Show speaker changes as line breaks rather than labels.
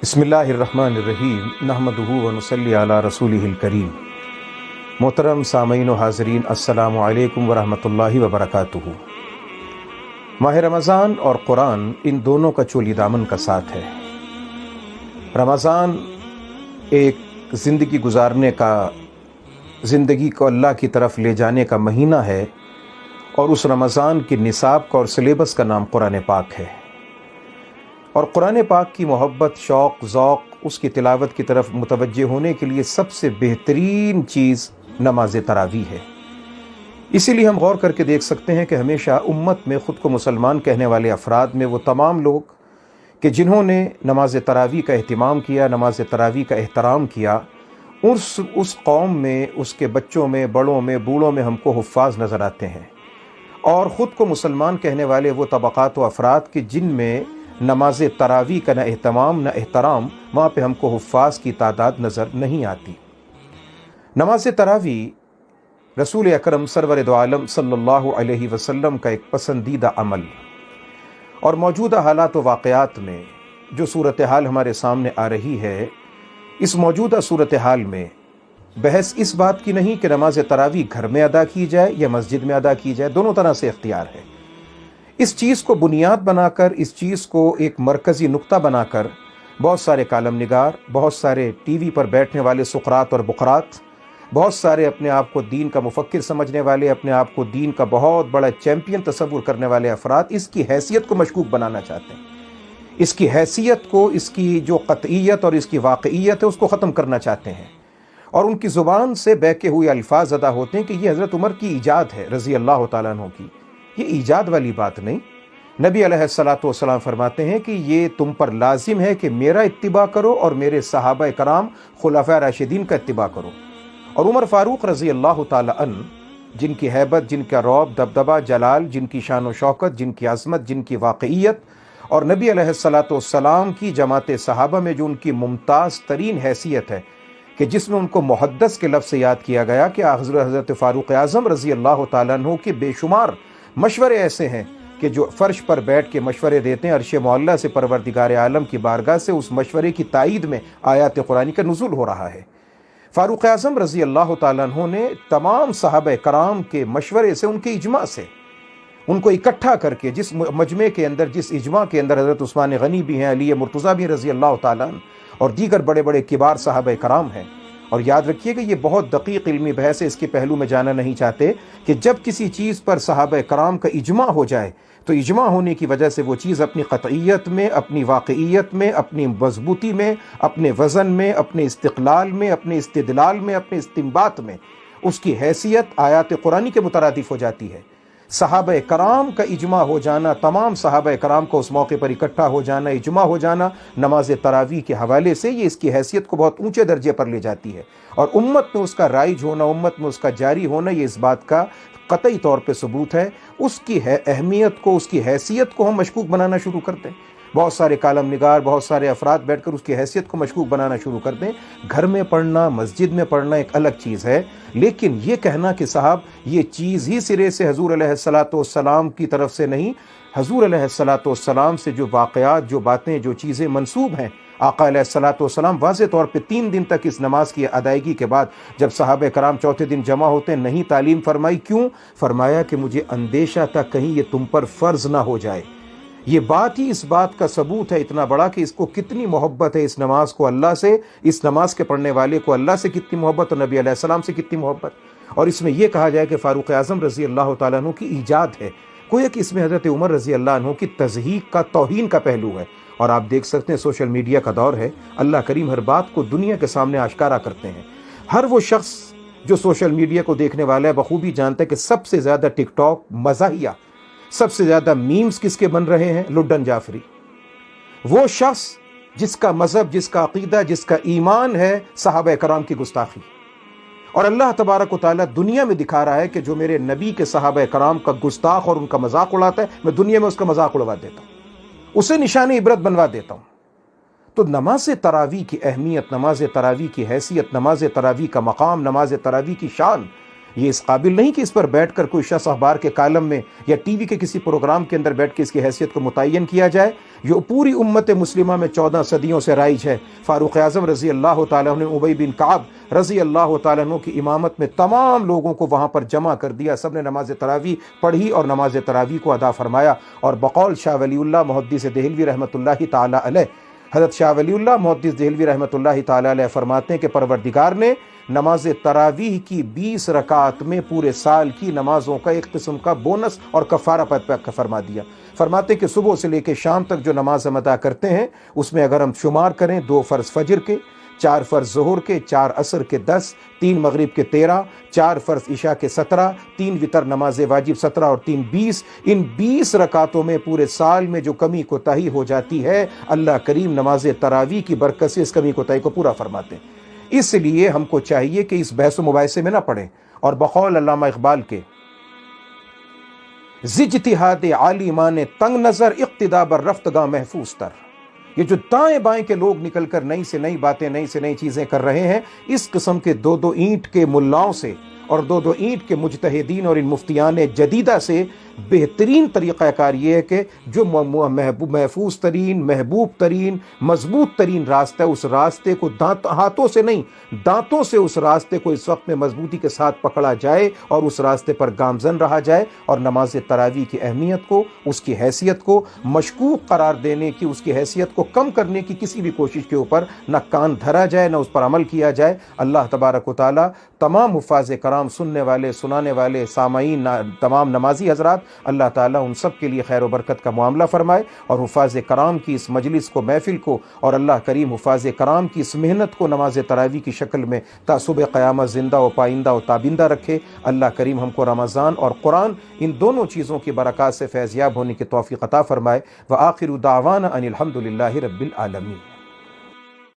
بسم اللہ الرحمن الرحیم نحمدہ ونصلی علی رسولہ الکریم۔ محترم سامعین و حاضرین، السلام علیکم ورحمۃ اللہ وبرکاتہ۔ ماہ رمضان اور قرآن ان دونوں کا چولی دامن کا ساتھ ہے۔ رمضان ایک زندگی گزارنے کا، زندگی کو اللہ کی طرف لے جانے کا مہینہ ہے، اور اس رمضان کے نصاب کا اور سلیبس کا نام قرآن پاک ہے۔ اور قرآن پاک کی محبت، شوق، ذوق، اس کی تلاوت کی طرف متوجہ ہونے کے لیے سب سے بہترین چیز نماز تراویح ہے۔ اسی لیے ہم غور کر کے دیکھ سکتے ہیں کہ ہمیشہ امت میں خود کو مسلمان کہنے والے افراد میں وہ تمام لوگ کہ جنہوں نے نماز تراویح کا اہتمام کیا، نماز تراویح کا احترام کیا، اس قوم میں، اس کے بچوں میں، بڑوں میں، بوڑھوں میں ہم کو حفاظ نظر آتے ہیں۔ اور خود کو مسلمان کہنے والے وہ طبقات و افراد کہ جن میں نماز تراویح کا نہ اہتمام نہ احترام، وہاں پہ ہم کو حفاظ کی تعداد نظر نہیں آتی۔ نماز تراویح رسول اکرم سرور دو عالم صلی اللہ علیہ وسلم کا ایک پسندیدہ عمل، اور موجودہ حالات و واقعات میں جو صورتحال ہمارے سامنے آ رہی ہے، اس موجودہ صورتحال میں بحث اس بات کی نہیں کہ نماز تراویح گھر میں ادا کی جائے یا مسجد میں ادا کی جائے، دونوں طرح سے اختیار ہے۔ اس چیز کو بنیاد بنا کر، اس چیز کو ایک مرکزی نقطہ بنا کر بہت سارے کالم نگار، بہت سارے ٹی وی پر بیٹھنے والے سقراط اور بقراط، بہت سارے اپنے آپ کو دین کا مفکر سمجھنے والے، اپنے آپ کو دین کا بہت بڑا چیمپئن تصور کرنے والے افراد اس کی حیثیت کو مشکوک بنانا چاہتے ہیں۔ اس کی حیثیت کو، اس کی جو قطعیت اور اس کی واقعیت ہے، اس کو ختم کرنا چاہتے ہیں، اور ان کی زبان سے بہکے ہوئے الفاظ ادا ہوتے ہیں کہ یہ حضرت عمر کی ایجاد ہے رضی اللہ تعالیٰ عنہ کی۔ یہ ایجاد والی بات نہیں۔ نبی علیہ الصلاۃ والسلام فرماتے ہیں کہ یہ تم پر لازم ہے کہ میرا اتباع کرو اور میرے صحابہ کرام خلفاء راشدین کا اتباع کرو۔ اور عمر فاروق رضی اللہ تعالی عنہ، جن کی ہیبت، جن کا رعب، دبدبہ، جلال، جن کی شان و شوکت، جن کی عظمت، جن کی واقعیت، اور نبی علیہ الصلاۃ والسلام کی جماعت صحابہ میں جو ان کی ممتاز ترین حیثیت ہے کہ جس میں ان کو محدث کے لفظ سے یاد کیا گیا کہ حضرت فاروق اعظم رضی اللہ تعالیٰ عنہ کے بے شمار مشورے ایسے ہیں کہ جو فرش پر بیٹھ کے مشورے دیتے ہیں، عرش معلیٰ سے پروردگار عالم کی بارگاہ سے اس مشورے کی تائید میں آیات قرآنی کا نزول ہو رہا ہے۔ فاروق اعظم رضی اللہ تعالیٰ عنہ نے تمام صحابہ کرام کے مشورے سے، ان کے اجماع سے، ان کو اکٹھا کر کے جس مجمع کے اندر، جس اجماع کے اندر حضرت عثمان غنی بھی ہیں، علی مرتضیٰ بھی رضی اللہ تعالیٰ عنہ، اور دیگر بڑے بڑے کبار صحابہ کرام ہیں۔ اور یاد رکھیے کہ یہ بہت دقیق علمی بحث ہے، اس کے پہلو میں جانا نہیں چاہتے کہ جب کسی چیز پر صحابہ کرام کا اجماع ہو جائے تو اجماع ہونے کی وجہ سے وہ چیز اپنی قطعیت میں، اپنی واقعیت میں، اپنی مضبوطی میں، اپنے وزن میں، اپنے استقلال میں، اپنے استدلال میں، اپنے استنباط میں، اس کی حیثیت آیات قرآنی کے مترادف ہو جاتی ہے۔ صحابہ کرام کا اجماع ہو جانا، تمام صحابہ کرام کو اس موقع پر اکٹھا ہو جانا، اجماع ہو جانا نماز تراویح کے حوالے سے، یہ اس کی حیثیت کو بہت اونچے درجے پر لے جاتی ہے، اور امت میں اس کا رائج ہونا، امت میں اس کا جاری ہونا، یہ اس بات کا قطعی طور پہ ثبوت ہے۔ اس کی اہمیت کو، اس کی حیثیت کو ہم مشکوک بنانا شروع کرتے ہیں۔ بہت سارے کالم نگار، بہت سارے افراد بیٹھ کر اس کی حیثیت کو مشکوک بنانا شروع کرتے ہیں۔ گھر میں پڑھنا، مسجد میں پڑھنا ایک الگ چیز ہے، لیکن یہ کہنا کہ صاحب یہ چیز ہی سرے سے حضور علیہ الصلاۃ والسلام کی طرف سے نہیں، حضور علیہ الصلاۃ والسلام سے جو واقعات، جو باتیں، جو چیزیں منسوب ہیں، آقا علیہ الصلاۃ والسلام واضح طور پہ 3 دن تک اس نماز کی ادائیگی کے بعد جب صحابہ کرام چوتھے دن جمع ہوتے ہیں نہیں تعلیم فرمائی۔ کیوں فرمایا؟ کہ مجھے اندیشہ تھا کہیں یہ تم پر فرض نہ ہو جائے۔ یہ بات ہی اس بات کا ثبوت ہے اتنا بڑا کہ اس کو کتنی محبت ہے، اس نماز کو اللہ سے، اس نماز کے پڑھنے والے کو اللہ سے کتنی محبت، اور نبی علیہ السلام سے کتنی محبت۔ اور اس میں یہ کہا جائے کہ فاروق اعظم رضی اللہ تعالیٰ عنہ کی ایجاد ہے، گویا کہ اس میں حضرت عمر رضی اللہ عنہ کی تضحیق کا، توہین کا پہلو ہے۔ اور آپ دیکھ سکتے ہیں سوشل میڈیا کا دور ہے، اللہ کریم ہر بات کو دنیا کے سامنے آشکارا کرتے ہیں۔ ہر وہ شخص جو سوشل میڈیا کو دیکھنے والا ہے بخوبی جانتا ہے کہ سب سے زیادہ ٹک ٹاک، مزاحیہ، سب سے زیادہ میمز کس کے بن رہے ہیں؟ لڈن جعفری، وہ شخص جس کا مذہب، جس کا عقیدہ، جس کا ایمان ہے صحابہ کرام کی گستاخی، اور اللہ تبارک و تعالیٰ دنیا میں دکھا رہا ہے کہ جو میرے نبی کے صحابہ کرام کا گستاخ اور ان کا مذاق اڑاتا ہے، میں دنیا میں اس کا مذاق اڑوا دیتا ہوں، اسے نشان عبرت بنوا دیتا ہوں۔ تو نماز تراویح کی اہمیت، نماز تراویح کی حیثیت، نماز تراویح کا مقام، نماز تراویح کی شان، یہ اس قابل نہیں کہ اس پر بیٹھ کر کوئی شخص اخبار کے کالم میں یا ٹی وی کے کسی پروگرام کے اندر بیٹھ کے اس کی حیثیت کو متعین کیا جائے، جو پوری امت مسلمہ میں 14 صدیوں سے رائج ہے۔ فاروق اعظم رضی اللہ تعالیٰ عنہ نے ابی بن کعب رضی اللہ تعالیٰ عنہ کی امامت میں تمام لوگوں کو وہاں پر جمع کر دیا، سب نے نماز تراویح پڑھی اور نماز تراویح کو ادا فرمایا۔ اور بقول شاہ ولی اللہ محدث دہلوی رحمۃ اللہ تعالیٰ علیہ، حضرت شاہ ولی اللہ محدث دہلوی رحمۃ اللہ تعالیٰ علیہ فرماتے ہیں کہ پروردگار نے نماز تراویح کی 20 رکعت میں پورے سال کی نمازوں کا ایک قسم کا بونس اور کفارہ فرما دیا۔ فرماتے کہ صبح سے لے کے شام تک جو نماز ہم ادا کرتے ہیں اس میں اگر ہم شمار کریں 2 فرض فجر کے، 4 فرض ظہر کے، 4 عصر کے 10، 3 مغرب کے 13، 4 فرض عشاء کے 17، 3 وتر نماز واجب 17 اور 3 20، ان 20 رکعتوں میں پورے سال میں جو کمی کوتاہی ہو جاتی ہے اللہ کریم نماز تراویح کی برکت سے اس کمی کوتاہی کو پورا فرماتے ہیں۔ اس لیے ہم کو چاہیے کہ اس بحث و مباحثے میں نہ پڑیں، اور بقول علامہ اقبال کے اجتہاد عالی مان تنگ نظر اقتدا بر رفتگاں محفوظ تر، یہ جو دائیں بائیں کے لوگ نکل کر نئی سے نئی باتیں، نئی سے نئی چیزیں کر رہے ہیں، اس قسم کے 2 اینٹ کے ملاؤں سے اور 2 اینٹ کے مجتہدین اور ان مفتیان جدیدہ سے بہترین طریقہ کار یہ ہے کہ جو محفوظ ترین، محبوب ترین، مضبوط ترین راستہ ہے، اس راستے کو ہاتھوں سے نہیں دانتوں سے اس راستے کو اس وقت میں مضبوطی کے ساتھ پکڑا جائے اور اس راستے پر گامزن رہا جائے، اور نماز تراویح کی اہمیت کو، اس کی حیثیت کو مشکوک قرار دینے کی، اس کی حیثیت کو کم کرنے کی کسی بھی کوشش کے اوپر نہ کان دھرا جائے، نہ اس پر عمل کیا جائے۔ اللہ تبارک و تعالی تمام حفاظ کرام، سننے والے، سنانے والے، سامعین، تمام نمازی حضرات، اللہ تعالیٰ ان سب کے لیے خیر و برکت کا معاملہ فرمائے، اور حفاظ کرام کی اس مجلس کو، محفل کو، اور اللہ کریم حفاظ کرام کی اس محنت کو نماز تراویح کی شکل میں تا صبح قیامت زندہ و پائندہ و تابندہ رکھے۔ اللہ کریم ہم کو رمضان اور قرآن ان دونوں چیزوں کی برکات سے فیض یاب ہونے کی توفیق عطا فرمائے۔ وآخر دعوانا ان الحمد للہ رب العالمین۔